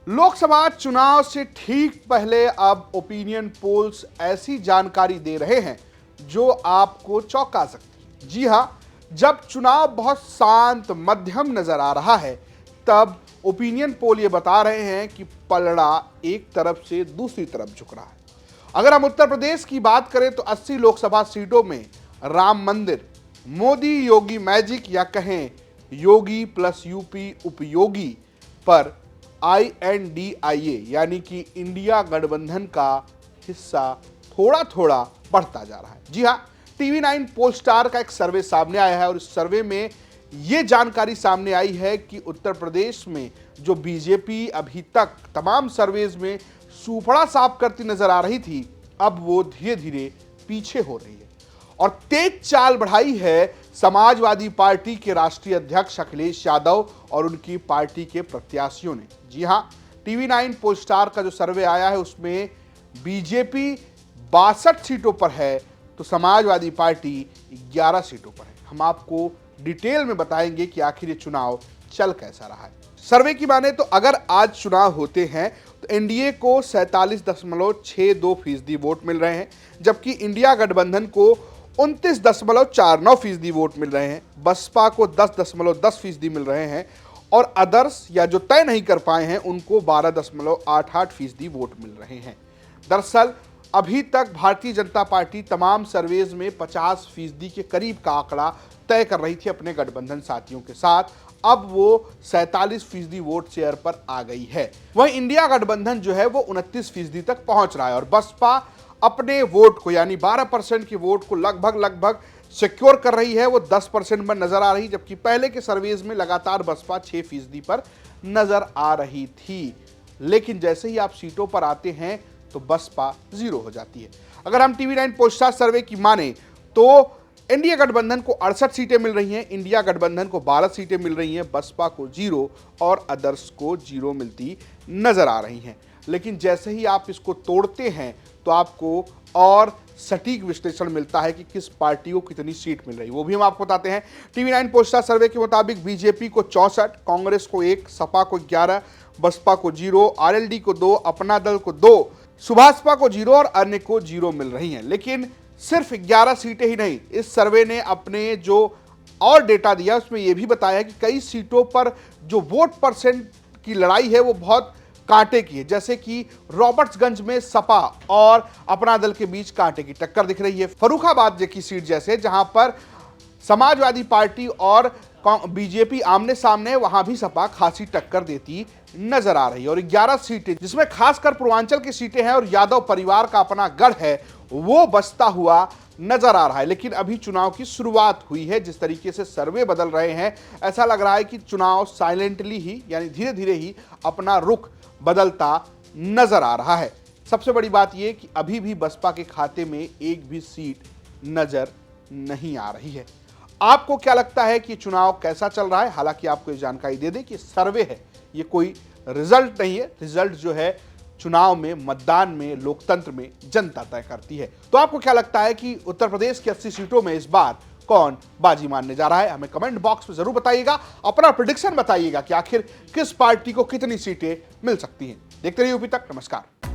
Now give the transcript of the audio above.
लोकसभा चुनाव से ठीक पहले अब ओपिनियन पोल्स ऐसी जानकारी दे रहे हैं जो आपको चौंका सकती है। जी हां, जब चुनाव बहुत शांत मध्यम नजर आ रहा है तब ओपिनियन पोल ये बता रहे हैं कि पलड़ा एक तरफ से दूसरी तरफ झुक रहा है। अगर हम उत्तर प्रदेश की बात करें तो 80 लोकसभा सीटों में राम मंदिर, मोदी योगी मैजिक या कहें योगी प्लस यूपी उपयोगी पर INDIA यानी कि इंडिया गठबंधन का हिस्सा थोड़ा थोड़ा बढ़ता जा रहा है। जी हां, TV9 पोलस्टार का एक सर्वे सामने आया है और इस सर्वे में यह जानकारी सामने आई है कि उत्तर प्रदेश में जो बीजेपी अभी तक तमाम सर्वेज में सूपड़ा साफ करती नजर आ रही थी, अब वो धीरे धीरे पीछे हो रही है और तेज चाल बढ़ाई है समाजवादी पार्टी के राष्ट्रीय अध्यक्ष अखिलेश यादव और उनकी पार्टी के प्रत्याशियों ने। जी हां, TV9 पोलस्टार का जो सर्वे आया है उसमें बीजेपी 62 सीटों पर है तो समाजवादी पार्टी 11 सीटों पर है। हम आपको डिटेल में बताएंगे कि आखिर ये चुनाव चल कैसा रहा है। सर्वे की माने तो अगर आज चुनाव होते हैं तो एनडीए को 47.62% वोट मिल रहे हैं, जबकि इंडिया गठबंधन को 29.49% वोट मिल रहे हैं, बसपा को 10.10% मिल रहे हैं और अदर्स या जो तय नहीं कर पाए हैं उनको 12.88% वोट मिल रहे हैं। दरअसल अभी तक भारतीय जनता पार्टी तमाम सर्वेज में 50% के करीब का आंकड़ा तय कर रही थी अपने गठबंधन साथियों के साथ, अब वो 47% वोट शेयर पर आ गई है। वहीं इंडिया गठबंधन जो है वो 29% तक पहुंच रहा है और बसपा अपने वोट को यानी 12% के वोट को लगभग सिक्योर कर रही है, वो 10% पर नजर आ रही, जबकि पहले के सर्वेज में लगातार बसपा 6% पर नजर आ रही थी। लेकिन जैसे ही आप सीटों पर आते हैं तो बसपा 0 हो जाती है। अगर हम TV9 पोलस्टार सर्वे की माने तो एनडीए गठबंधन को 68 सीटें मिल रही हैं, इंडिया गठबंधन को 12 सीटें मिल रही हैं, बसपा को 0 और अदर्स को 0 मिलती नजर आ रही हैं। लेकिन जैसे ही आप इसको तोड़ते हैं तो आपको और सटीक विश्लेषण मिलता है कि किस पार्टी को कितनी सीट मिल रही है, वो भी हम आपको बताते हैं। TV9 पोलस्टार सर्वे के मुताबिक बीजेपी को 64, कांग्रेस को 1, सपा को 11, बसपा को 0, आरएलडी को 2, अपना दल को 2, सुभाषपा को 0 और अन्य को 0 मिल रही हैं। लेकिन सिर्फ 11 सीटें ही नहीं, इस सर्वे ने अपने जो और डेटा दिया उसमें यह भी बताया कि कई सीटों पर जो वोट परसेंट की लड़ाई है वो बहुत कांटे की है, जैसे कि रॉबर्ट्सगंज में सपा और अपना दल के बीच कांटे की टक्कर दिख रही है। फर्रुखाबाद की सीट जैसे जहां पर समाजवादी पार्टी और बीजेपी आमने सामने, वहां भी सपा खासी टक्कर देती नजर आ रही है और 11 सीटें जिसमें खासकर पूर्वांचल की सीटें हैं और यादव परिवार का अपना गढ़ है वो बचता हुआ नजर आ रहा है। लेकिन अभी चुनाव की शुरुआत हुई है, जिस तरीके से सर्वे बदल रहे हैं ऐसा लग रहा है कि चुनाव साइलेंटली ही यानी धीरे धीरे ही अपना रुख बदलता नजर आ रहा है। सबसे बड़ी बात यह कि अभी भी बसपा के खाते में एक भी सीट नजर नहीं आ रही है। आपको क्या लगता है कि चुनाव कैसा चल रहा है? हालांकि आपको ये जानकारी दे दें कि सर्वे है, ये कोई रिजल्ट नहीं है। रिजल्ट जो है चुनाव में, मतदान में, लोकतंत्र में जनता तय करती है। तो आपको क्या लगता है कि उत्तर प्रदेश की 80 सीटों में इस बार कौन बाजी मारने जा रहा है? हमें कमेंट बॉक्स में जरूर बताइएगा, अपना प्रेडिक्शन बताइएगा कि आखिर किस पार्टी को कितनी सीटें मिल सकती हैं। देखते रहिए यूपी तक। नमस्कार।